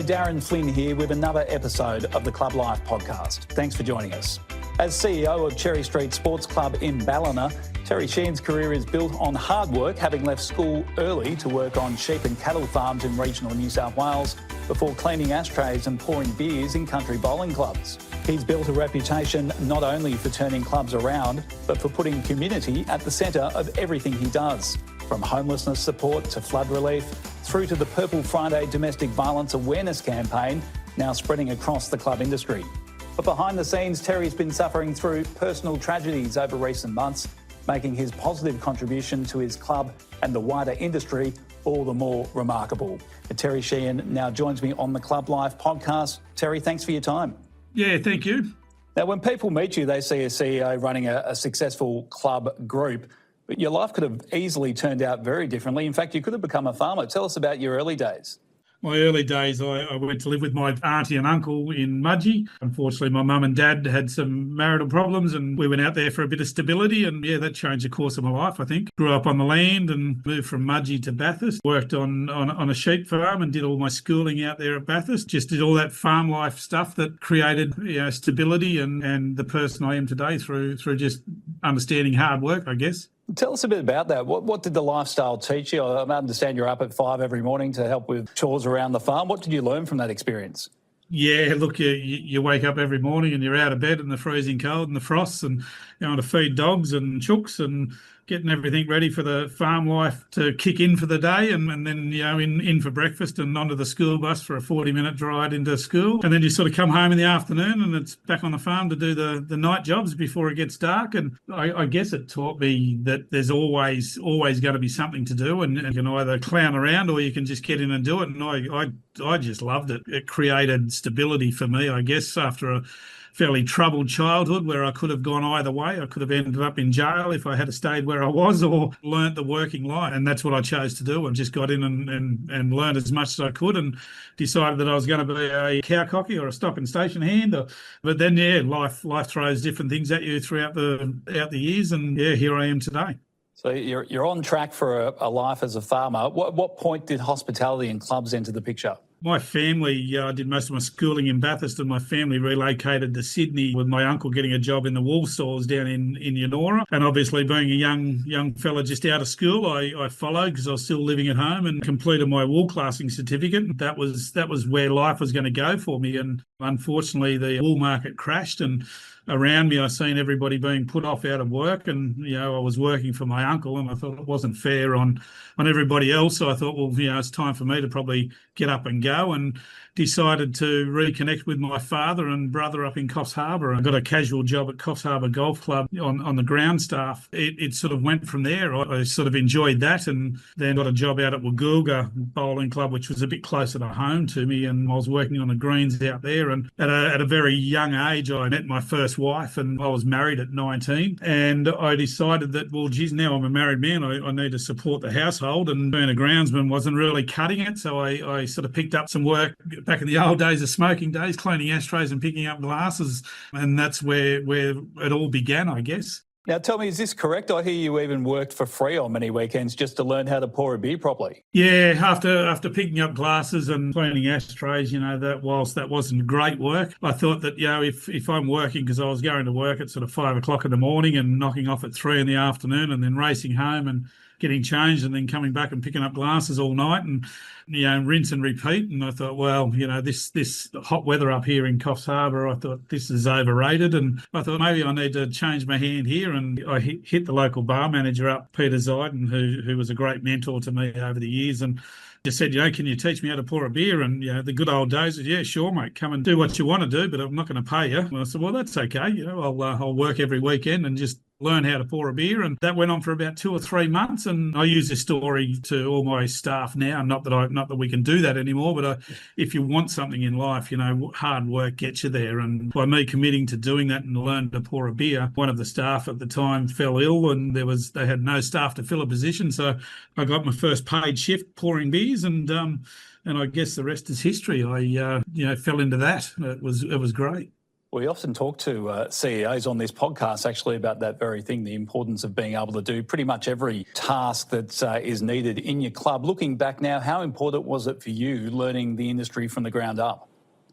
Darren Flynn here with another episode of the Club Life podcast. Thanks for joining us. As CEO of Cherry Street Sports Club in Ballina, Tere Sheehan's career is built on hard work, having left school early to work on sheep and cattle farms in regional New South Wales before cleaning ashtrays and pouring beers in country bowling clubs. He's built a reputation not only for turning clubs around, but for putting community at the centre of everything he does. From homelessness support to flood relief, through to the Purple Friday domestic violence awareness campaign, now spreading across the club industry. But behind the scenes, Terry's been suffering through personal tragedies over recent months, making his positive contribution to his club and the wider industry all the more remarkable. Tere Sheehan now joins me on the Club Life podcast. Terry, thanks for your time. Yeah, thank you. Now, when people meet you, they see a CEO running a successful club group, but your life could have easily turned out very differently. In fact, you could have become a farmer. Tell us about your early days. My early days, I went to live with my auntie and uncle in Mudgee. Unfortunately, my mum and dad had some marital problems and we went out there for a bit of stability, and yeah, that changed the course of my life, I think. Grew up on the land and moved from Mudgee to Bathurst. Worked on a sheep farm and did all my schooling out there at Bathurst. Just did all that farm life stuff that created stability and the person I am today through just understanding hard work, I guess. Tell us a bit about that. What did the lifestyle teach you? I understand you're up at 5 every morning to help with chores around the farm. What did you learn from that experience? Yeah, look, you wake up every morning and you're out of bed in the freezing cold and the frosts and to feed dogs and chooks and getting everything ready for the farm life to kick in for the day, and then in for breakfast and onto the school bus for a 40-minute ride into school, and then you sort of come home in the afternoon and it's back on the farm to do the night jobs before it gets dark. And I guess it taught me that there's always going to be something to do, and you can either clown around or you can just get in and do it. And I just loved it. It created stability for me, I guess, after a fairly troubled childhood where I could have gone either way. I could have ended up in jail if I had stayed where I was, or learnt the working life. And that's what I chose to do. I just got in and learned as much as I could and decided that I was going to be a cow cocky or a stock and station hand. But then, life throws different things at you throughout the years. And, here I am today. So you're on track for a life as a farmer. What point did hospitality and clubs enter the picture? My family, I did most of my schooling in Bathurst, and my family relocated to Sydney with my uncle getting a job in the wool stores down in Yennora. And obviously being a young fella just out of school, I followed because I was still living at home and completed my wool classing certificate. That was where life was going to go for me. And unfortunately, the wool market crashed, and around me, I seen everybody being put off out of work, and I was working for my uncle, and I thought it wasn't fair on everybody else. So I thought, well, it's time for me to probably get up and go, and decided to reconnect with my father and brother up in Coffs Harbour. I got a casual job at Coffs Harbour Golf Club on the ground staff. It sort of went from there. I sort of enjoyed that, and then got a job out at Wagoolga Bowling Club, which was a bit closer to home to me, and I was working on the greens out there. And at a very young age, I met my first wife, and I was married at 19, and I decided that, well, geez, now I'm a married man, I need to support the household, and being a groundsman wasn't really cutting it. So I sort of picked up some work back in the old days of smoking days, cleaning ashtrays and picking up glasses, and that's where it all began, I guess. Now, tell me, is this correct? I hear you even worked for free on many weekends just to learn how to pour a beer properly. Yeah, after picking up glasses and cleaning ashtrays, that whilst that wasn't great work, I thought that, if I'm working, because I was going to work at sort of 5 o'clock in the morning and knocking off at 3 in the afternoon and then racing home and getting changed and then coming back and picking up glasses all night and, rinse and repeat. And I thought, well, this hot weather up here in Coffs Harbour, I thought this is overrated. And I thought maybe I need to change my hand here. And I hit the local bar manager up, Peter Zyden, who was a great mentor to me over the years, and just said, can you teach me how to pour a beer? And, the good old days, yeah, sure, mate, come and do what you want to do, but I'm not going to pay you. And I said, well, that's okay. I'll work every weekend and just learn how to pour a beer. And that went on for about 2 or 3 months. And I use this story to all my staff now. Not that we can do that anymore, but if you want something in life, hard work gets you there. And by me committing to doing that and learn to pour a beer, one of the staff at the time fell ill, and they had no staff to fill a position. So I got my first paid shift pouring beers, and I guess the rest is history. I fell into that. It was great. We often talk to CEOs on this podcast actually about that very thing, the importance of being able to do pretty much every task that is needed in your club. Looking back now, how important was it for you learning the industry from the ground up?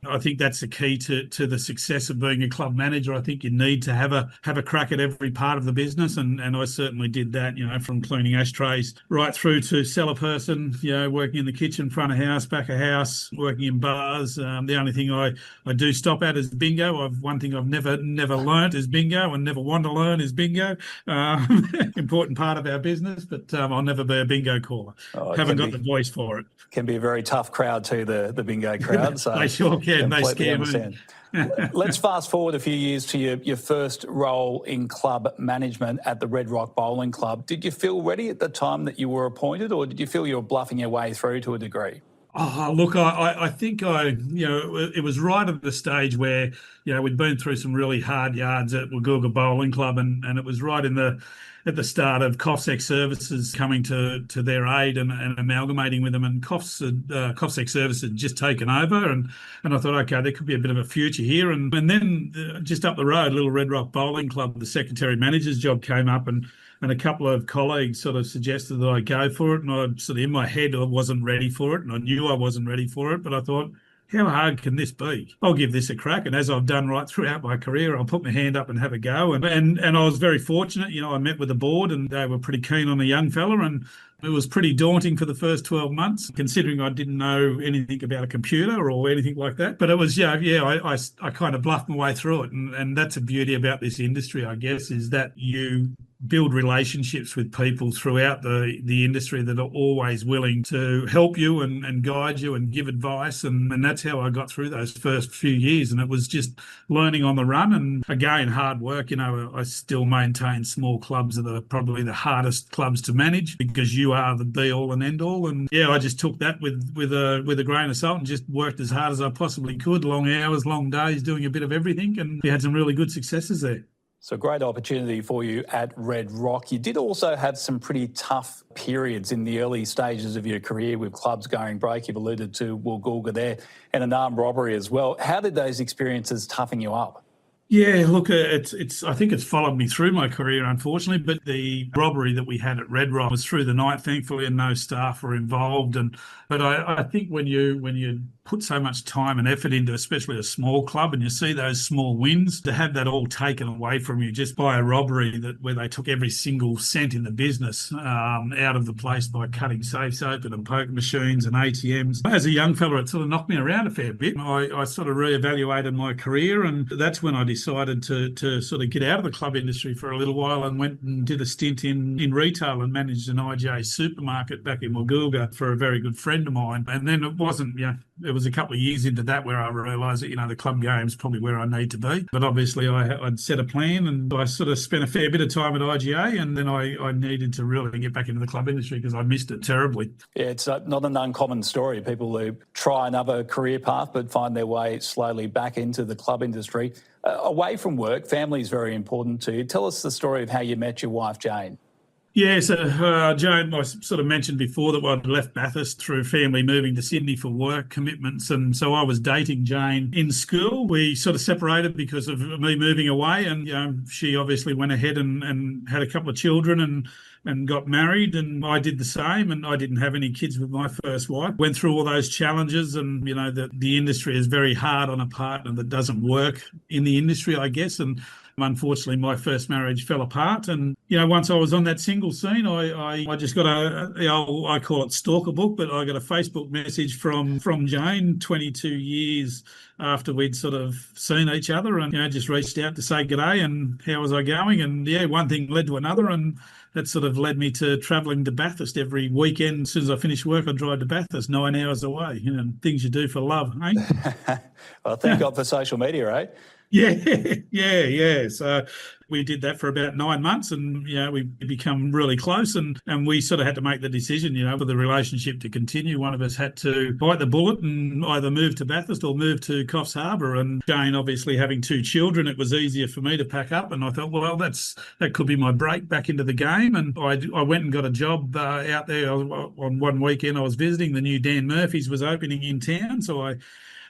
I think that's the key to the success of being a club manager. I think you need to have a crack at every part of the business, and I certainly did that. From cleaning ashtrays right through to cellar person. Working in the kitchen, front of house, back of house, working in bars. The only thing I do stop at is bingo. One thing I've never learnt is bingo, and never want to learn is bingo. Important part of our business, but I'll never be a bingo caller. Haven't got the voice for it. Can be a very tough crowd too, the bingo crowd. So they sure can. They scare me. Let's fast forward a few years to your first role in club management at the Red Rock Bowling Club. Did you feel ready at the time that you were appointed, or did you feel you were bluffing your way through to a degree? Oh, look, I think it was right at the stage where, we'd been through some really hard yards at Wagooga Bowling Club, and it was right at the start of COFSEC Services coming to their aid and amalgamating with them, and COFSEC Services had just taken over, and I thought, okay, there could be a bit of a future here, and then just up the road, little Red Rock Bowling Club, the secretary manager's job came up, and a couple of colleagues sort of suggested that I go for it, and I sort of in my head I wasn't ready for it, and I knew I wasn't ready for it, but I thought, how hard can this be? I'll give this a crack. And as I've done right throughout my career, I'll put my hand up and have a go. And I was very fortunate. I met with the board and they were pretty keen on a young fella. And it was pretty daunting for the first 12 months, considering I didn't know anything about a computer or anything like that. But it was, I kind of bluffed my way through it. And that's the beauty about this industry, I guess, is that you build relationships with people throughout the industry that are always willing to help you and guide you and give advice. And that's how I got through those first few years. And it was just learning on the run and, again, hard work. I still maintain small clubs are probably the hardest clubs to manage because you are the be-all and end-all. And, I just took that with a grain of salt and just worked as hard as I possibly could, long hours, long days, doing a bit of everything. And we had some really good successes there. So great opportunity for you at Red Rock. You did also have some pretty tough periods in the early stages of your career with clubs going broke. You've alluded to Woolgoolga there and an armed robbery as well. How did those experiences toughen you up? Yeah, look, I think it's followed me through my career, unfortunately, but the robbery that we had at Red Rock was through the night, thankfully, and no staff were involved. But I think when you put so much time and effort into, especially a small club, and you see those small wins, to have that all taken away from you just by a robbery where they took every single cent in the business out of the place by cutting safes open and poker machines and ATMs. As a young fella, it sort of knocked me around a fair bit. I sort of reevaluated my career, and that's when I decided to sort of get out of the club industry for a little while and went and did a stint in retail and managed an IGA supermarket back in Wagooga for a very good friend of mine. And then it wasn't, it was a couple of years into that where I realised that, the club game's probably where I need to be. But obviously I'd set a plan and I sort of spent a fair bit of time at IGA, and then I needed to really get back into the club industry because I missed it terribly. Yeah, it's not an uncommon story. People who try another career path but find their way slowly back into the club industry. Away from work, family is very important to you. Tell us the story of how you met your wife, Jane. Yeah, so Jane, I sort of mentioned before that I'd left Bathurst through family moving to Sydney for work commitments, and so I was dating Jane in school. We sort of separated because of me moving away, and she obviously went ahead and had a couple of children and got married, and I did the same, and I didn't have any kids with my first wife. Went through all those challenges, and the industry is very hard on a partner that doesn't work in the industry, I guess, and unfortunately, my first marriage fell apart. And, once I was on that single scene, I just got I call it stalker book, but I got a Facebook message from Jane 22 years after we'd sort of seen each other, and, just reached out to say g'day and how was I going? And, one thing led to another, and that sort of led me to travelling to Bathurst every weekend. As soon as I finished work, I'd drive to Bathurst, 9 hours away. Things you do for love, eh? Well, thank God for social media, eh? Yeah. So we did that for about 9 months, and we become really close, and we sort of had to make the decision, for the relationship to continue. One of us had to bite the bullet and either move to Bathurst or move to Coffs Harbour. And Jane, obviously having 2 children, it was easier for me to pack up, and I thought, well, that could be my break back into the game. And I went and got a job out there. On one weekend I was visiting, the new Dan Murphy's was opening in town, so I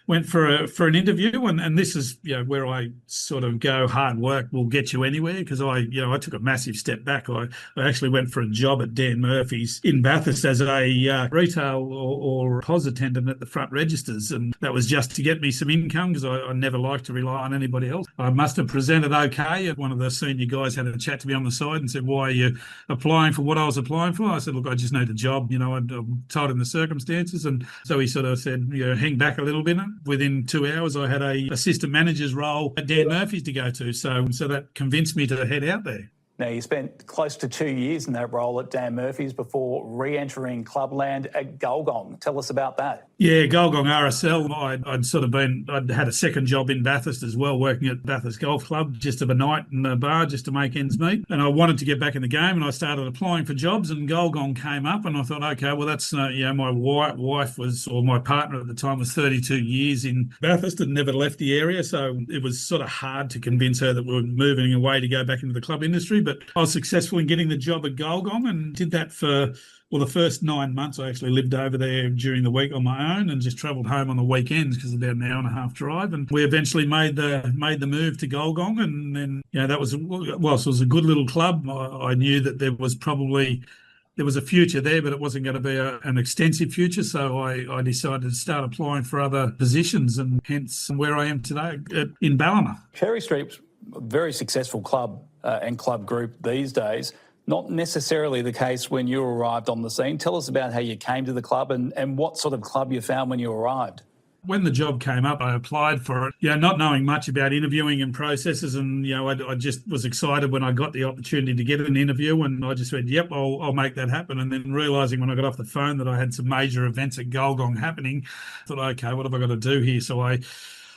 went for an interview, and this is where I sort of go, hard work will get you anywhere, because I took a massive step back. I actually went for a job at Dan Murphy's in Bathurst as a retail or POS attendant at the front registers, and that was just to get me some income, because I never liked to rely on anybody else. I must have presented okay. One of the senior guys had a chat to me on the side and said, "Why are you applying for what I was applying for?" I said, "Look, I just need a job. I'm told in the circumstances." And so he sort of said, hang back a little bit. Within 2 hours, I had a assistant manager's role at Dan Murphy's to go to. So that convinced me to head out there. Now, you spent close to 2 years in that role at Dan Murphy's before re-entering clubland at Gulgong. Tell us about that. Yeah, Gulgong RSL. I'd had a second job in Bathurst as well, working at Bathurst Golf Club, just of a night in the bar, just to make ends meet. And I wanted to get back in the game, and I started applying for jobs, and Gulgong came up, and I thought, okay, well, that's, my wife was, or my partner at the time was 32 years in Bathurst and never left the area. So it was sort of hard to convince her that we were moving away to go back into the club industry. But I was successful in getting the job at Gulgong, and did that for, the first 9 months. I actually lived over there during the week on my own and just travelled home on the weekends, because it's about an hour and a half drive. And we eventually made the move to Gulgong, and then that was, whilst it was a good little club, I knew that there was a future there, but it wasn't going to be an extensive future. So I decided to start applying for other positions, and hence where I am today in Ballina. Cherry Street's a very successful club and club group these days. Not necessarily the case when you arrived on the scene. Tell us about how you came to the club and what sort of club you found when you arrived. When the job came up, I applied for it, not knowing much about interviewing and processes. And, I just was excited when I got the opportunity to get an interview, and I just said, yep, I'll make that happen. And then realising when I got off the phone that I had some major events at Gulgong happening, I thought, okay, what have I got to do here? So I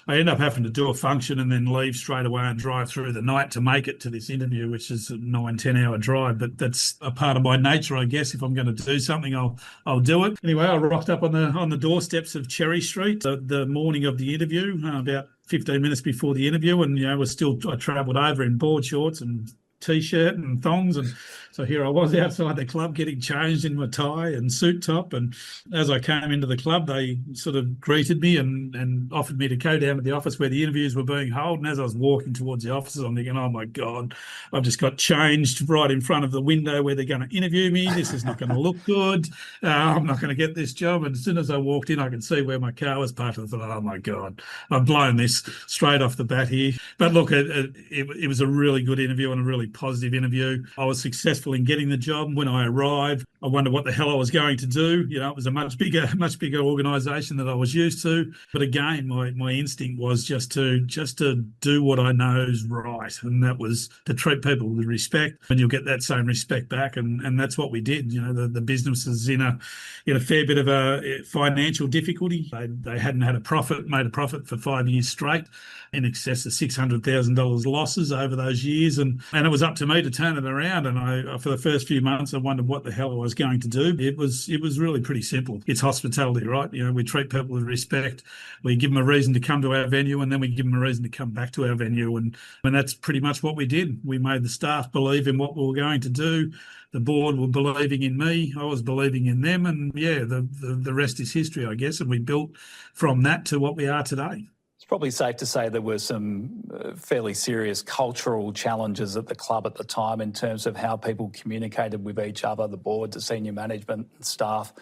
ended up having to do a function and then leave straight away and drive through the night to make it to this interview, which is a 9-10 hour drive. But that's a part of my nature, I guess. If I'm going to do something, I'll do it. Anyway, I rocked up on the doorsteps of Cherry Street the morning of the interview, about 15 minutes before the interview, and I travelled over in board shorts and T-shirt and thongs, and so here I was outside the club getting changed in my tie and suit top. And as I came into the club, they sort of greeted me and offered me to go down to the office where the interviews were being held. And as I was walking towards the offices, I'm thinking, oh my God, I've just got changed right in front of the window where they're going to interview me. This is not going to look good. I'm not going to get this job. And as soon as I walked in, I could see where my car was parked. I thought, oh my God, I've blown this straight off the bat here. But look, it was a really good interview and a really positive interview. I was successful in getting the job. When I arrived, I wondered what the hell I was going to do. It was a much bigger organisation than I was used to. But again, my instinct was just to do what I know is right, and that was to treat people with respect, and you'll get that same respect back. And that's what we did. The business is in a fair bit of a financial difficulty. They hadn't made a profit for 5 years straight, in excess of $600,000 losses over those years, and it was up to me to turn it around. And I, for the first few months, I wondered what the hell I was going to do. It was really pretty simple. It's hospitality, right? We treat people with respect. We give them a reason to come to our venue, and then we give them a reason to come back to our venue. And that's pretty much what we did. We made the staff believe in what we were going to do. The board were believing in me. I was believing in them. And the rest is history, I guess. And we built from that to what we are today. It's probably safe to say there were some fairly serious cultural challenges at the club at the time in terms of how people communicated with each other, the board, the senior management, staff,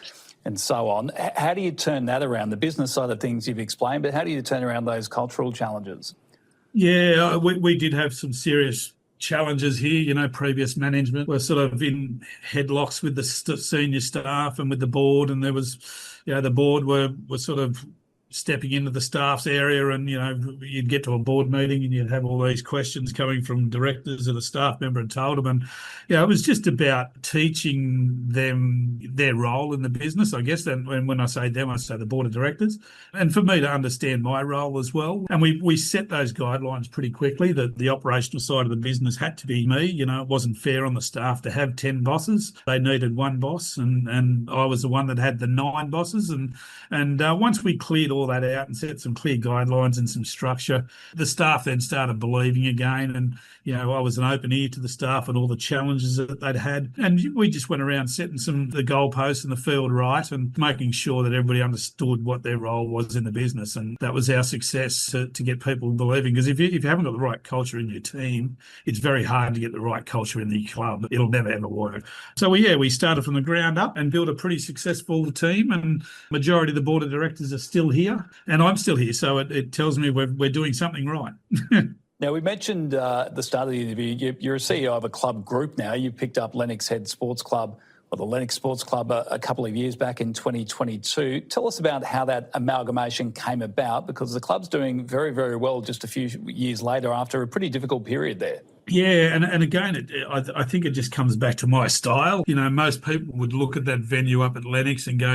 and so on. How do you turn that around? The business side of things you've explained, but how do you turn around those cultural challenges? Yeah, we did have some serious challenges here. Previous management were sort of in headlocks with the senior staff and with the board, and there was, the board were sort of stepping into the staff's area, and you'd get to a board meeting and you'd have all these questions coming from directors and a staff member and told them, and it was just about teaching them their role in the business, I guess. And when I say them, I say the board of directors, and for me to understand my role as well. And we set those guidelines pretty quickly that the operational side of the business had to be me. It wasn't fair on the staff to have 10 bosses. They needed one boss, and I was the one that had the 9 bosses. And once we cleared all all that out and set some clear guidelines and some structure. The staff then started believing again, and I was an open ear to the staff and all the challenges that they'd had. And we just went around setting the goalposts in the field right and making sure that everybody understood what their role was in the business. And that was our success to get people believing. Because if you haven't got the right culture in your team, it's very hard to get the right culture in the club. It'll never, ever work. So we started from the ground up and built a pretty successful team. And majority of the board of directors are still here. And I'm still here. So it tells me we're doing something right. Now, we mentioned at the start of the interview, you're a CEO of a club group now. You picked up Lennox Head Sports Club, or the Lennox Sports Club, a couple of years back in 2022. Tell us about how that amalgamation came about, because the club's doing very, very well just a few years later after a pretty difficult period there. Yeah, and again, I think it just comes back to my style. Most people would look at that venue up at Lennox and go,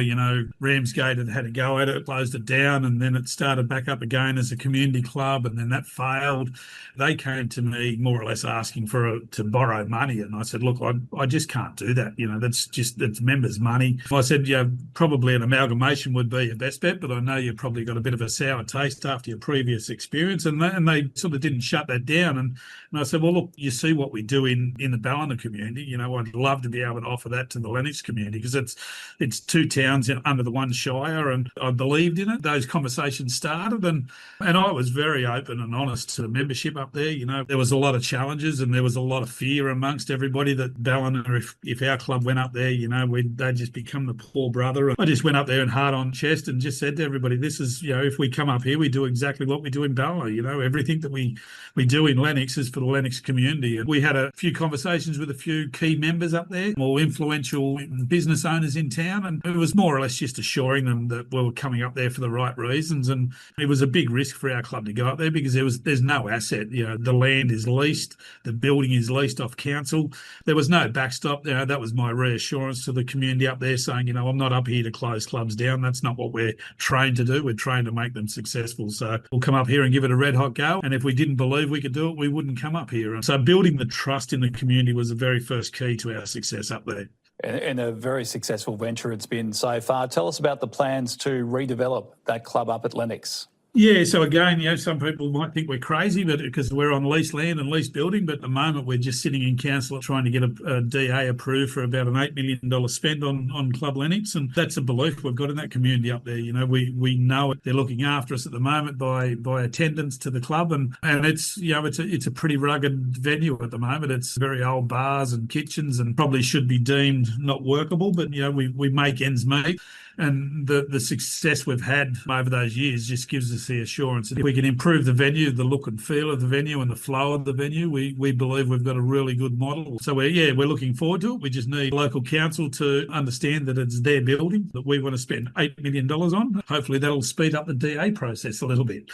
Ramsgate had a go at it, closed it down, and then it started back up again as a community club, and then that failed. They came to me more or less asking to borrow money, and I said, look, I just can't do that. That's members' money. I said, probably an amalgamation would be your best bet, but I know you've probably got a bit of a sour taste after your previous experience, and they sort of didn't shut that down. And I said, well, look, you see what we do in the Ballina community. I'd love to be able to offer that to the Lennox community, because it's two towns under the one shire, and I believed in it. Those conversations started, and I was very open and honest to the membership up there. There was a lot of challenges, and there was a lot of fear amongst everybody that Ballina, if our club went up there, they'd just become the poor brother. I just went up there and hard on chest and just said to everybody, this is, if we come up here, we do exactly what we do in Ballina. Everything that we do in Lennox is for the Lennox community. And we had a few conversations with a few key members up there, more influential business owners in town, and it was more or less just assuring them that we were coming up there for the right reasons. And it was a big risk for our club to go up there, because there's no asset. The land is leased, the building is leased off council. There was no backstop. That was my reassurance to the community up there, saying, I'm not up here to close clubs down. That's not what we're trained to do. We're trained to make them successful. So we'll come up here and give it a red hot go. And if we didn't believe we could do it, we wouldn't come up here. And so building the trust in the community was the very first key to our success up there. And a very successful venture it's been so far. Tell us about the plans to redevelop that club up at Lennox. Yeah, so again, some people might think we're crazy, but because we're on leased land and leased building, but at the moment we're just sitting in council trying to get a DA approved for about an $8 million spend on Club Lennox, and that's a belief we've got in that community up there. We know it. They're looking after us at the moment by attendance to the club, and it's it's a pretty rugged venue at the moment. It's very old bars and kitchens, and probably should be deemed not workable, but we make ends meet. And the success we've had over those years just gives us the assurance that if we can improve the venue, the look and feel of the venue and the flow of the venue, we believe we've got a really good model. So we're looking forward to it. We just need local council to understand that it's their building that we want to spend $8 million on. Hopefully that'll speed up the DA process a little bit.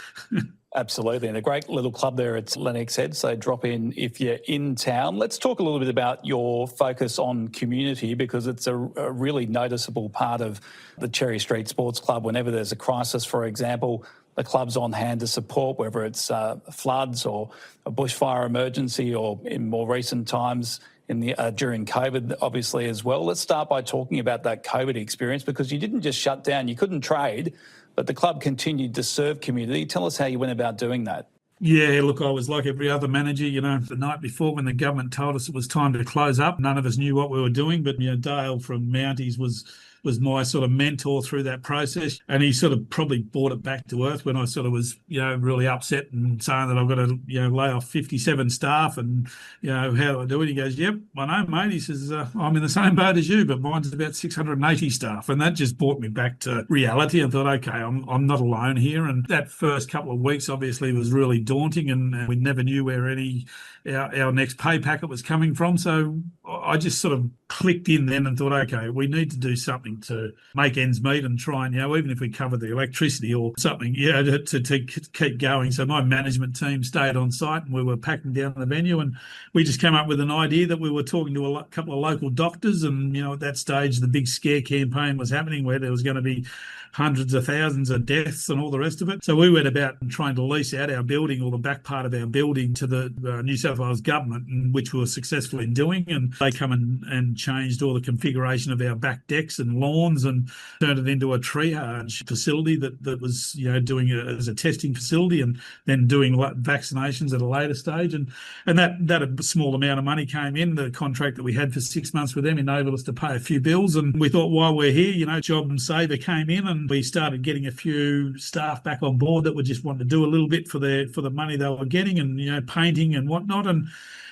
Absolutely, and a great little club there at Lennox Head, so drop in if you're in town. Let's talk a little bit about your focus on community, because it's a really noticeable part of the Cherry Street Sports Club. Whenever there's a crisis, for example, the club's on hand to support, whether it's floods or a bushfire emergency, or in more recent times during COVID, obviously, as well. Let's start by talking about that COVID experience, because you didn't just shut down, you couldn't trade, but the club continued to serve community. Tell us how you went about doing that. Yeah, look, I was like every other manager, the night before when the government told us it was time to close up. None of us knew what we were doing, but Dale from Mounties was my sort of mentor through that process, and he sort of probably brought it back to earth when I sort of was really upset and saying that I've got to lay off 57 staff, and how do I do it? He goes, yep, I know, mate. He says, I'm in the same boat as you, but mine's about 680 staff. And that just brought me back to reality. I thought, okay, I'm not alone here. And that first couple of weeks obviously was really daunting, and we never knew where our next pay packet was coming from. So I just sort of clicked in then and thought, okay, we need to do something to make ends meet and try and, even if we cover the electricity or something, to keep going. So my management team stayed on site, and we were packing down the venue, and we just came up with an idea that we were talking to a couple of local doctors, and, at that stage, the big scare campaign was happening where there was going to be hundreds of thousands of deaths and all the rest of it. So we went about trying to lease out our building, or the back part of our building, to the New South Wales government, which we were successful in doing. And they come and changed all the configuration of our back decks and lawns and turned it into a triage facility that was, doing it as a testing facility and then doing vaccinations at a later stage. And that a small amount of money came in. The contract that we had for 6 months with them enabled us to pay a few bills. And we thought, while we're here, Job and Saver came in, and we started getting a few staff back on board that were just wanting to do a little bit for the money they were getting, and painting and whatnot. And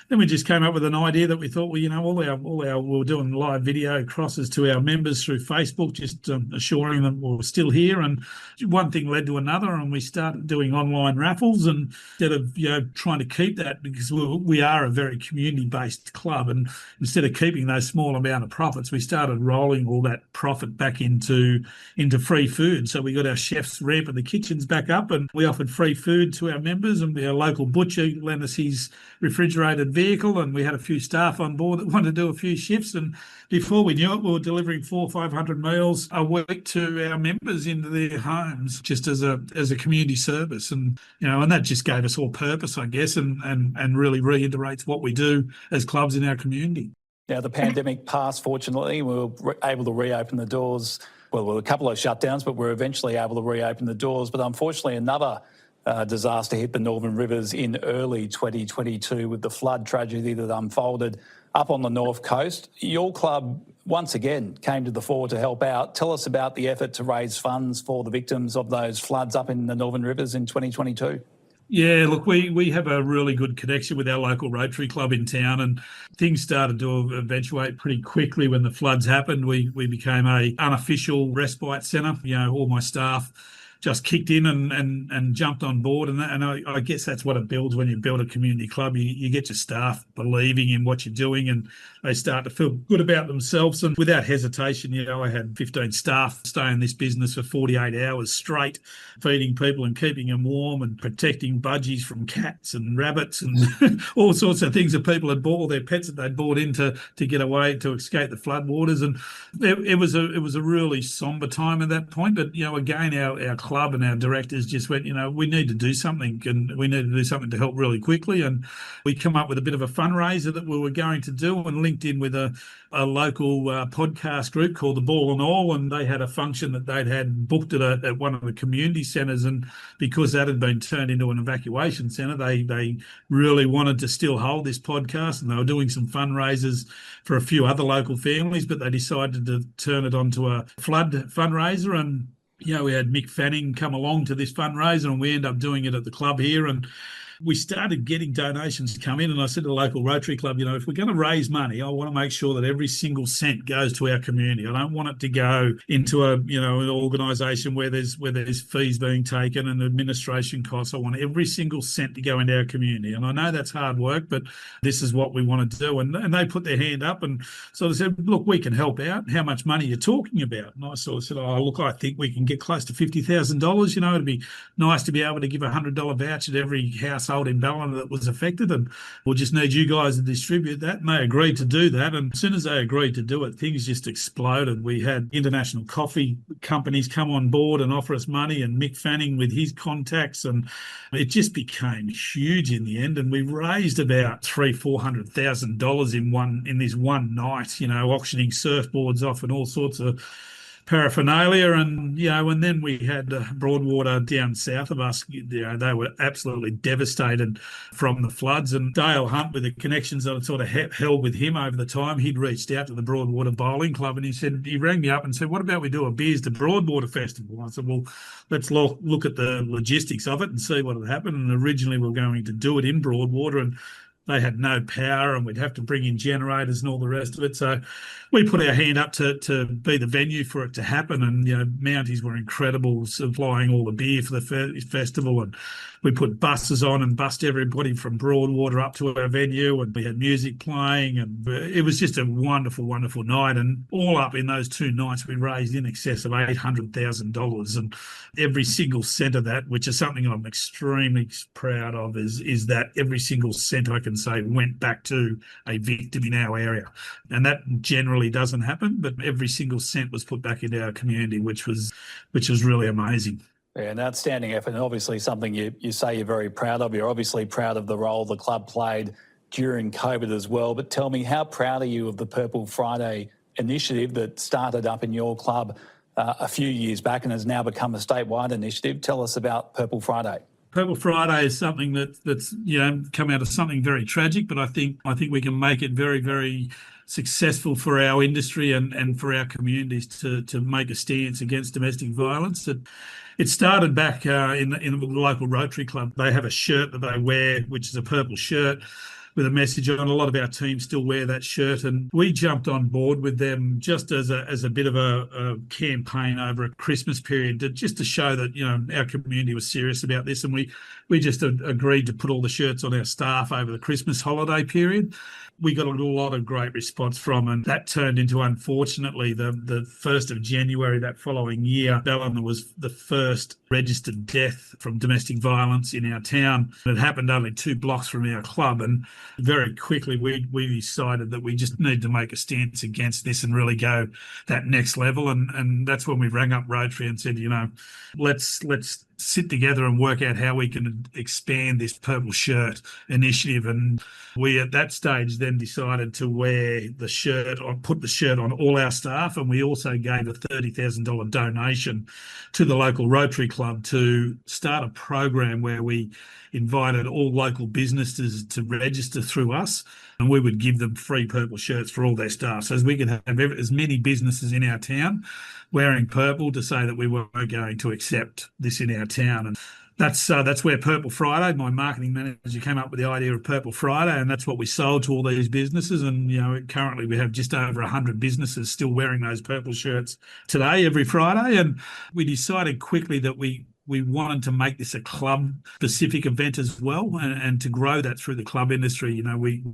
then we just came up with an idea that we thought, we were doing live video crosses to our members through Facebook, just assuring them we were still here. And one thing led to another, and we started doing online raffles. And instead of trying to keep that, because we are a very community-based club, and instead of keeping those small amount of profits, we started rolling all that profit back into free food. So we got our chefs ramping the kitchens back up, and we offered free food to our members. And our local butcher lent us his refrigerated vehicle, and we had a few staff on board that wanted to do a few shifts. And before we knew it, we were delivering 400 or 500 meals a week to our members into their homes, just as a community service. And and that just gave us all purpose, I guess, and really reiterates what we do as clubs in our community. Now, the pandemic passed, fortunately. We were able to reopen the doors. Well, there were a couple of shutdowns, but we were eventually able to reopen the doors. But unfortunately, another disaster hit the Northern Rivers in early 2022 with the flood tragedy that unfolded up on the North Coast. Your club, once again, came to the fore to help out. Tell us about the effort to raise funds for the victims of those floods up in the Northern Rivers in 2022. Yeah, look, we have a really good connection with our local Rotary Club in town, and things started to eventuate pretty quickly when the floods happened. We became a unofficial respite centre. All my staff just kicked in and jumped on board, and I guess that's what it builds when you build a community club. You get your staff believing in what you're doing, and they start to feel good about themselves. And without hesitation, I had 15 staff stay in this business for 48 hours straight, feeding people and keeping them warm and protecting budgies from cats and rabbits and all sorts of things that people had bought, their pets that they'd bought in to get away, to escape the floodwaters. And it was a really somber time at that point. But again, our club and our directors just went, we need to do something, and we need to do something to help really quickly. And we come up with a bit of a fundraiser that we were going to do, and linked in with a local podcast group called the Ball and All, and they had a function that they'd had booked at one of the community centres. And because that had been turned into an evacuation centre, they really wanted to still hold this podcast, and they were doing some fundraisers for a few other local families, but they decided to turn it onto a flood fundraiser. And we had Mick Fanning come along to this fundraiser, and we ended up doing it at the club here. And we started getting donations come in, and I said to the local Rotary Club, if we're going to raise money, I want to make sure that every single cent goes to our community. I don't want it to go into an organisation where there's fees being taken and administration costs. I want every single cent to go into our community. And I know that's hard work, but this is what we want to do. And they put their hand up, and so they said, look, we can help out. How much money are you talking about? And I sort of said, look, I think we can get close to $50,000. It'd be nice to be able to give a $100 voucher to every household in Ballina that was affected, and we'll just need you guys to distribute that. And they agreed to do that, and as soon as they agreed to do it, things just exploded. We had international coffee companies come on board and offer us money, and Mick Fanning with his contacts, and it just became huge in the end. And we raised about $300,000-400,000 in this one night, auctioning surfboards off and all sorts of paraphernalia. And and then we had Broadwater down south of us. They were absolutely devastated from the floods, and Dale Hunt, with the connections that I'd sort of held with him over the time, he'd reached out to the Broadwater Bowling Club, and he rang me up and said, what about we do a Beers to Broadwater festival? I said, well, let's look at the logistics of it and see what had happened. And originally we were going to do it in Broadwater, and they had no power, and we'd have to bring in generators and all the rest of it. So we put our hand up to be the venue for it to happen. And, Mounties were incredible, supplying all the beer for the festival. And we put buses on and bussed everybody from Broadwater up to our venue, and we had music playing. And it was just a wonderful, wonderful night. And all up in those 2 nights, we raised in excess of $800,000. And every single cent of that, which is something I'm extremely proud of, is that every single cent, I can say, went back to a victim in our area. And that generally doesn't happen, but every single cent was put back into our community, which was really amazing. Yeah, an outstanding effort, and obviously something you say you're very proud of. You're obviously proud of the role the club played during COVID as well. But tell me, how proud are you of the Purple Friday initiative that started up in your club a few years back and has now become a statewide initiative? Tell us about Purple Friday. Purple Friday is something that's come out of something very tragic, but I think we can make it very, very successful for our industry and for our communities to make a stance against domestic violence. It started back in the local Rotary Club. They have a shirt that they wear, which is a purple shirt with a message on. A lot of our team still wear that shirt, and we jumped on board with them just as a bit of a campaign over a Christmas period, just to show that our community was serious about this, and we just agreed to put all the shirts on our staff over the Christmas holiday period. We got a lot of great response from, and that turned into, unfortunately, the 1st of January that following year, Ballina was the first registered death from domestic violence in our town. It happened only 2 blocks from our club, and very quickly we decided that we just need to make a stance against this and really go that next level. And that's when we rang up Rotary and said, let's sit together and work out how we can expand this purple shirt initiative. And we at that stage then decided to wear the shirt, or put the shirt on all our staff, and we also gave a $30,000 donation to the local Rotary Club to start a program where we invited all local businesses to register through us, and we would give them free purple shirts for all their staff, so as we could have as many businesses in our town wearing purple to say that we weren't going to accept this in our town. And that's where Purple Friday, my marketing manager, came up with the idea of Purple Friday, and that's what we sold to all these businesses. And currently we have just over 100 businesses still wearing those purple shirts today, every Friday. And we decided quickly that we wanted to make this a club-specific event as well, and to grow that through the club industry.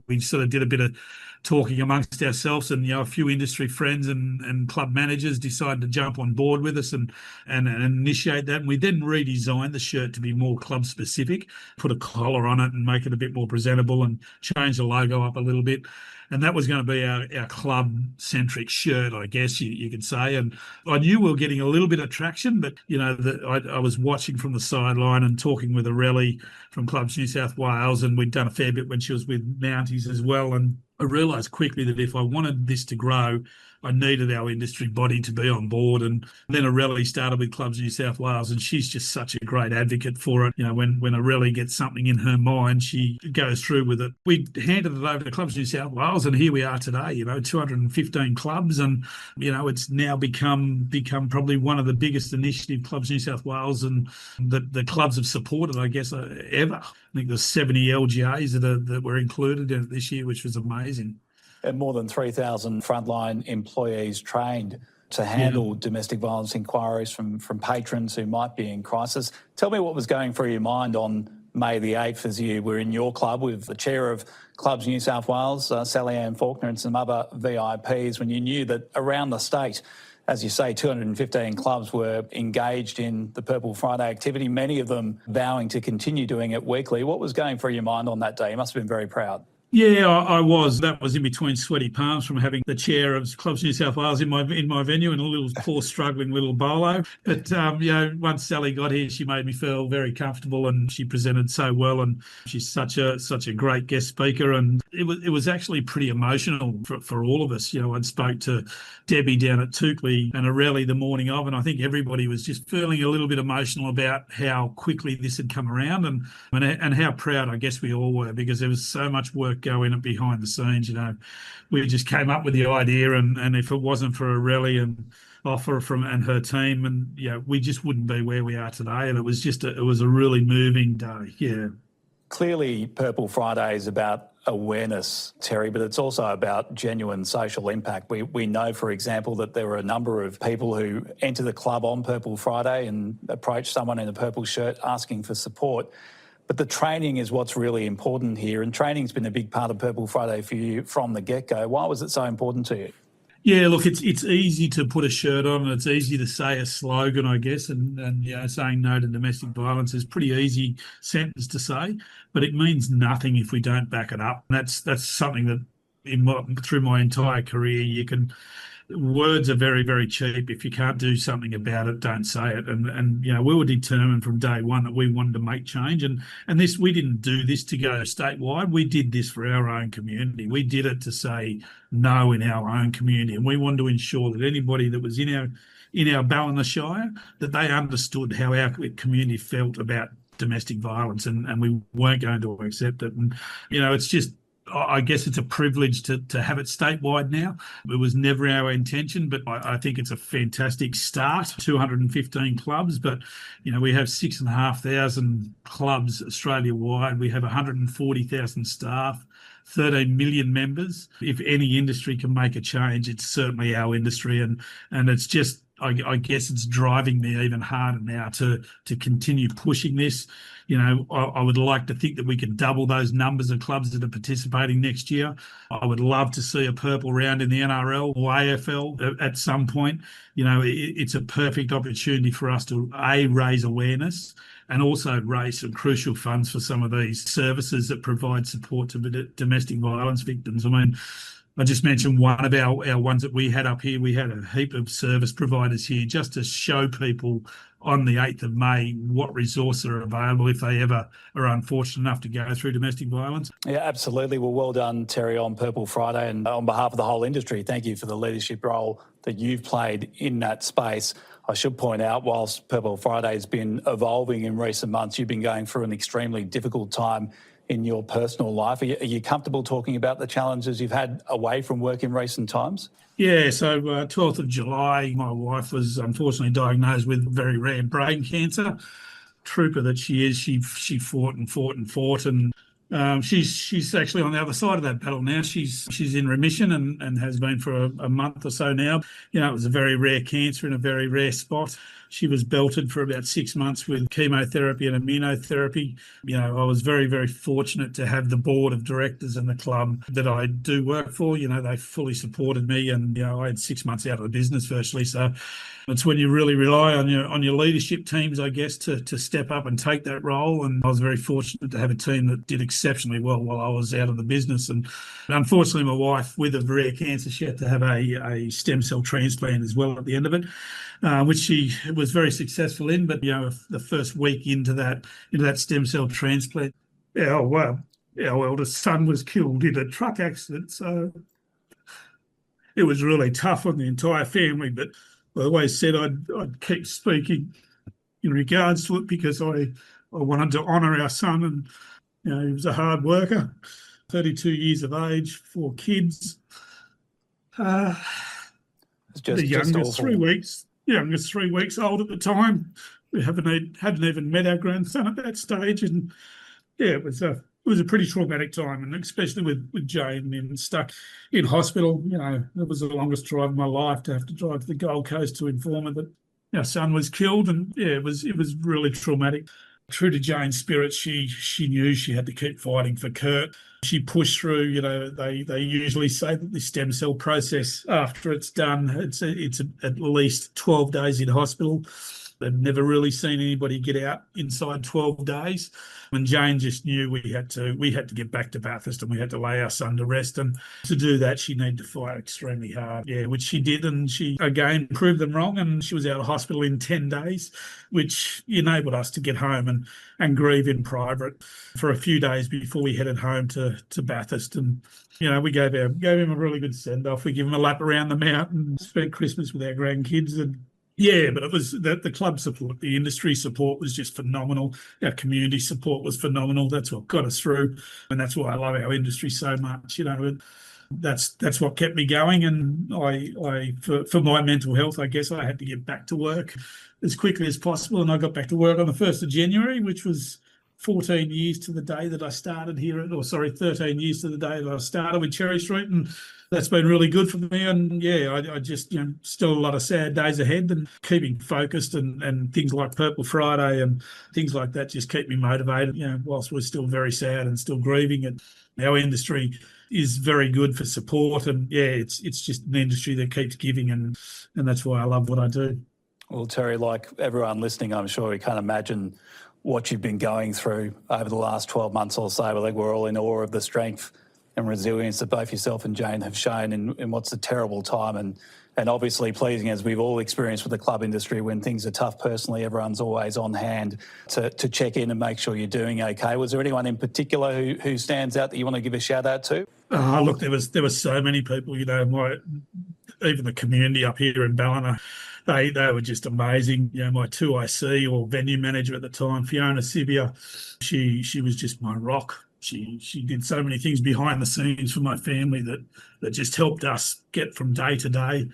We sort of did a bit of talking amongst ourselves, and a few industry friends and club managers decided to jump on board with us and initiate that. And we then redesigned the shirt to be more club-specific, put a collar on it and make it a bit more presentable, and change the logo up a little bit. And that was going to be our club-centric shirt, I guess you could say. And I knew we were getting a little bit of traction, but, I was watching from the sideline and talking with Aurelie from Clubs New South Wales, and we'd done a fair bit when she was with Mounties as well. And I realised quickly that if I wanted this to grow, I needed our industry body to be on board. And then Aurelie started with Clubs New South Wales, and she's just such a great advocate for it. When Aurelie gets something in her mind, she goes through with it. We handed it over to Clubs New South Wales, and here we are today, 215 clubs. And, it's now become probably one of the biggest initiative Clubs New South Wales and the clubs have supported, I guess, ever. I think there's 70 LGAs that were included in it this year, which was amazing. And more than 3,000 frontline employees trained to handle domestic violence inquiries from patrons who might be in crisis. Tell me what was going through your mind on May the 8th as you were in your club with the chair of Clubs New South Wales, Sally Ann Faulkner, and some other VIPs, when you knew that around the state, as you say, 215 clubs were engaged in the Purple Friday activity, many of them vowing to continue doing it weekly. What was going through your mind on that day? You must have been very proud. Yeah, I was. That was in between sweaty palms from having the chair of Clubs New South Wales in my venue, and a little poor struggling little bolo. But once Sally got here, she made me feel very comfortable, and she presented so well, and she's such a great guest speaker. And it was actually pretty emotional for all of us. I spoke to Debbie down at Toukley and Aurelie the morning of, and I think everybody was just feeling a little bit emotional about how quickly this had come around, and how proud I guess we all were, because there was so much work go in it behind the scenes. We just came up with the idea, and if it wasn't for Aurelie and offer and her team, and we just wouldn't be where we are today. And it was a really moving day. Yeah. Clearly, Purple Friday is about awareness, Terry, but it's also about genuine social impact. We know, for example, that there were a number of people who enter the club on Purple Friday and approach someone in a purple shirt asking for support. But the training is what's really important here, and training's been a big part of Purple Friday for you from the get-go. Why was it so important to you? Yeah, look, it's easy to put a shirt on, and it's easy to say a slogan, I guess, and saying no to domestic violence is a pretty easy sentence to say, but it means nothing if we don't back it up. And that's something that through my entire career, words are very, very cheap. If you can't do something about it, don't say it. And we were determined from day one that we wanted to make change. And this, we didn't do this to go statewide. We did this for our own community. We did it to say no in our own community. And we wanted to ensure that anybody that was in our Ballina Shire, that they understood how our community felt about domestic violence, and we weren't going to accept it. And, it's just, I guess it's a privilege to have it statewide now. It was never our intention, but I think it's a fantastic start. 215 clubs, but we have 6,500 clubs Australia-wide. We have 140,000 staff, 13 million members. If any industry can make a change, it's certainly our industry, and it's just, I guess it's driving me even harder now to continue pushing this. I would like to think that we could double those numbers of clubs that are participating next year. I would love to see a purple round in the NRL or AFL at some point. It's a perfect opportunity for us to, raise awareness and also raise some crucial funds for some of these services that provide support to domestic violence victims. I mean, I just mentioned one of our ones that we had up here. We had a heap of service providers here just to show people on the 8th of May what resources are available if they ever are unfortunate enough to go through domestic violence. Yeah, absolutely. Well done, Terry, on Purple Friday, and on behalf of the whole industry, thank you for the leadership role that you've played in that space. I should point out, whilst Purple Friday has been evolving in recent months, you've been going through an extremely difficult time in your personal life. Are you comfortable talking about the challenges you've had away from work in recent times? Yeah, so 12th of July, my wife was unfortunately diagnosed with very rare brain cancer. Trooper that she is, she fought and fought and fought, and she's actually on the other side of that battle now. She's in remission and has been for a month or so now. It was a very rare cancer in a very rare spot. She was belted for about 6 months with chemotherapy and immunotherapy. I was very, very fortunate to have the board of directors and the club that I do work for. They fully supported me, and I had 6 months out of the business virtually. So it's when you really rely on your leadership teams, I guess, to step up and take that role. And I was very fortunate to have a team that did exceptionally well while I was out of the business. And unfortunately, my wife, with a rare cancer, she had to have a stem cell transplant as well at the end of it, which she was very successful in. But the first week into that stem cell transplant, our eldest son was killed in a truck accident. So it was really tough on the entire family. But I always said I'd keep speaking in regards to it, because I wanted to honour our son, and he was a hard worker, 32 years of age, 4 kids. The youngest 3 weeks. Youngest 3 weeks old at the time. We hadn't even met our grandson at that stage, and it was a pretty traumatic time, and especially with Jane being stuck in hospital. It was the longest drive of my life to have to drive to the Gold Coast to inform her that our son was killed, and it was really traumatic. True to Jane's spirit, she knew she had to keep fighting for Kurt. She pushed through. They usually say that the stem cell process, after it's done, it's at least 12 days in hospital. They've never really seen anybody get out inside 12 days. And Jane just knew we had to get back to Bathurst, and we had to lay our son to rest. And to do that, she needed to fight extremely hard. Yeah, which she did, and she again proved them wrong. And she was out of hospital in 10 days, which enabled us to get home and grieve in private for a few days before we headed home to Bathurst. And we gave him a really good send off. We gave him a lap around the mountain, spent Christmas with our grandkids, and yeah, but it was the club support, the industry support was just phenomenal. Our community support was phenomenal. That's what got us through, and that's why I love our industry so much. That's what kept me going. And I for my mental health, I guess I had to get back to work as quickly as possible, and I got back to work on the 1st of January, which was 14 years to the day that I started here, 13 years to the day that I started with Cherry Street, and that's been really good for me. And yeah, I just, still a lot of sad days ahead, and keeping focused and things like Purple Friday and things like that just keep me motivated, whilst we're still very sad and still grieving it. Our industry is very good for support, and yeah, it's just an industry that keeps giving, and that's why I love what I do. Well, Terry, like everyone listening, I'm sure you can't imagine what you've been going through over the last 12 months or so. I think we're all in awe of the strength and resilience that both yourself and Jane have shown in what's a terrible time, and obviously pleasing, as we've all experienced with the club industry. When things are tough personally, everyone's always on hand to check in and make sure you're doing okay. Was there anyone in particular who stands out that you want to give a shout out to? Oh, look, there was so many people, even the community up here in Ballina. They were just amazing. My 2IC, or venue manager at the time, Fiona Sibia, she was just my rock. She did so many things behind the scenes for my family that just helped us get from day to day.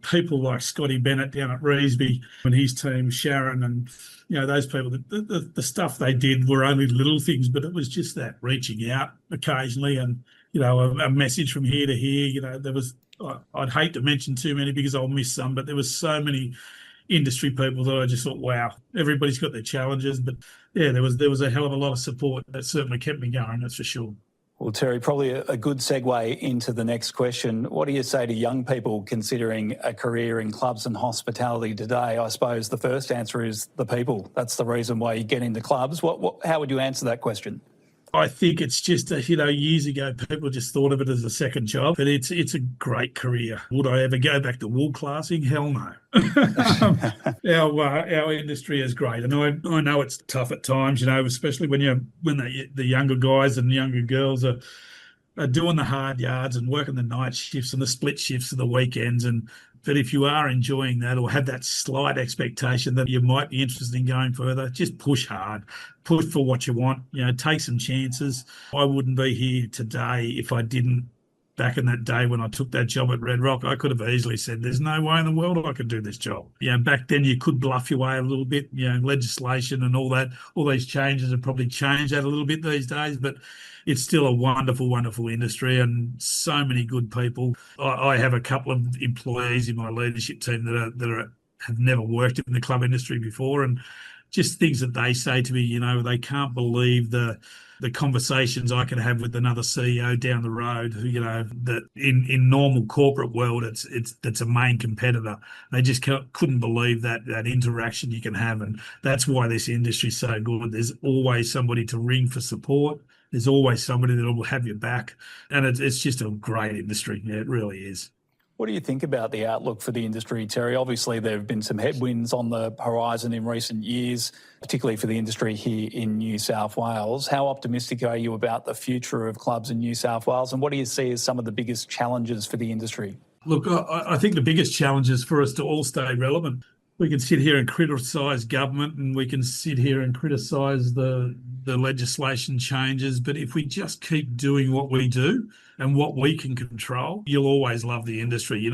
People like Scotty Bennett down at Reesby and his team, Sharon, and those people. The stuff they did were only little things, but it was just that reaching out occasionally, and a message from here to here. There was. I'd hate to mention too many because I'll miss some, but there was so many industry people that I just thought, wow, everybody's got their challenges. But yeah, there was a hell of a lot of support that certainly kept me going, that's for sure. Well, Terry, probably a good segue into the next question. What do you say to young people considering a career in clubs and hospitality today? I suppose the first answer is the people. That's the reason why you get into clubs. How would you answer that question? I think it's just, years ago, people just thought of it as a second job, but it's a great career. Would I ever go back to wool classing? Hell no. Our industry is great. And I know it's tough at times, especially when the younger guys and younger girls are doing the hard yards and working the night shifts and the split shifts and the weekends. But if you are enjoying that, or have that slight expectation that you might be interested in going further, just push hard, push for what you want, take some chances. I wouldn't be here today if I didn't. Back in that day when I took that job at Red Rock, I could have easily said, there's no way in the world I could do this job. Back then you could bluff your way a little bit, legislation and all that, all these changes have probably changed that a little bit these days, but it's still a wonderful, wonderful industry and so many good people. I have a couple of employees in my leadership team that have never worked in the club industry before, and just things that they say to me, they can't believe the conversations I can have with another CEO down the road, that in normal corporate world, it's a main competitor. They just couldn't believe that interaction you can have. And that's why this industry is so good. There's always somebody to ring for support. There's always somebody that will have your back. And it's just a great industry. Yeah, it really is. What do you think about the outlook for the industry, Terry? Obviously, there have been some headwinds on the horizon in recent years, particularly for the industry here in New South Wales. How optimistic are you about the future of clubs in New South Wales, and what do you see as some of the biggest challenges for the industry? Look, I think the biggest challenge is for us to all stay relevant. We can sit here and criticise government, and we can sit here and criticise the legislation changes, but if we just keep doing what we do and what we can control, you'll always love the industry.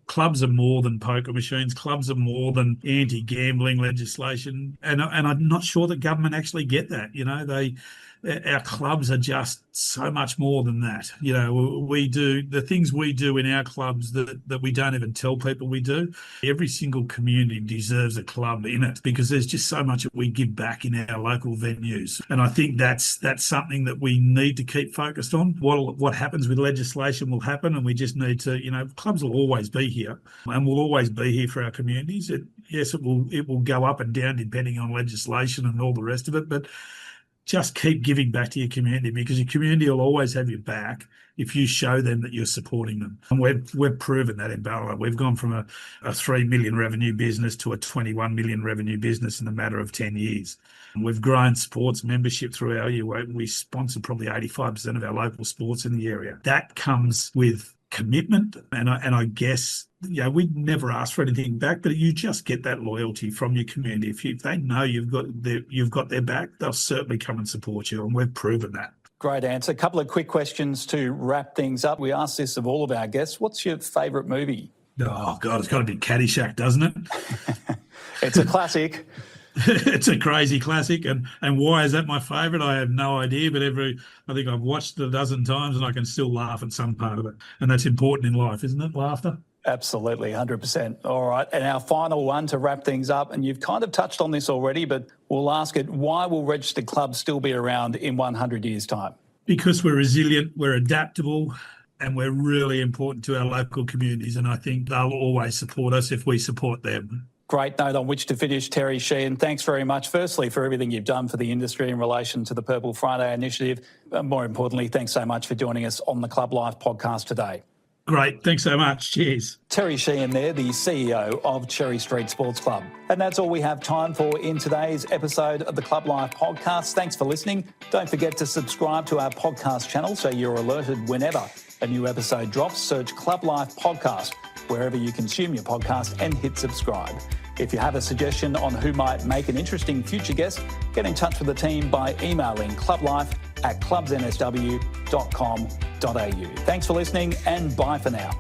Clubs are more than poker machines. Clubs are more than anti-gambling legislation, and I'm not sure that government actually get that. Our clubs are just so much more than that. We do the things we do in our clubs that we don't even tell people we do. Every single community deserves a club in it because there's just so much that we give back in our local venues. And I think that's something that we need to keep focused on. What happens with legislation will happen, and we just need to, clubs will always be here and will always be here for our communities. It will go up and down depending on legislation and all the rest of it, but just keep giving back to your community, because your community will always have your back if you show them that you're supporting them. And we've proven that in Ballina. We've gone from a 3 million revenue business to a 21 million revenue business in a matter of 10 years. And we've grown sports membership through our year. We sponsor probably 85% of our local sports in the area. That comes with commitment, and I guess we never ask for anything back, but you just get that loyalty from your community. If they know you've got their back, they'll certainly come and support you, and we've proven that. Great answer. A couple of quick questions to wrap things up. We ask this of all of our guests. What's your favourite movie? Oh God, it's got to be Caddyshack, doesn't it? It's a classic. It's a crazy classic, and why is that my favourite? I have no idea, but I think I've watched it a dozen times and I can still laugh at some part of it, and that's important in life, isn't it? Laughter. Absolutely, 100%. All right, and our final one to wrap things up, and you've kind of touched on this already, but we'll ask it: why will registered clubs still be around in 100 years' time? Because we're resilient, we're adaptable, and we're really important to our local communities, and I think they'll always support us if we support them. Great note on which to finish, Tere Sheehan. Thanks very much, firstly, for everything you've done for the industry in relation to the Purple Friday initiative. More importantly, thanks so much for joining us on the Club Life podcast today. Great. Thanks so much. Cheers. Tere Sheehan there, the CEO of Cherry Street Sports Club. And that's all we have time for in today's episode of the Club Life podcast. Thanks for listening. Don't forget to subscribe to our podcast channel so you're alerted whenever a new episode drops. Search Club Life Podcast wherever you consume your podcast and hit subscribe. If you have a suggestion on who might make an interesting future guest, get in touch with the team by emailing clublife@clubsnsw.com.au. Thanks for listening and bye for now.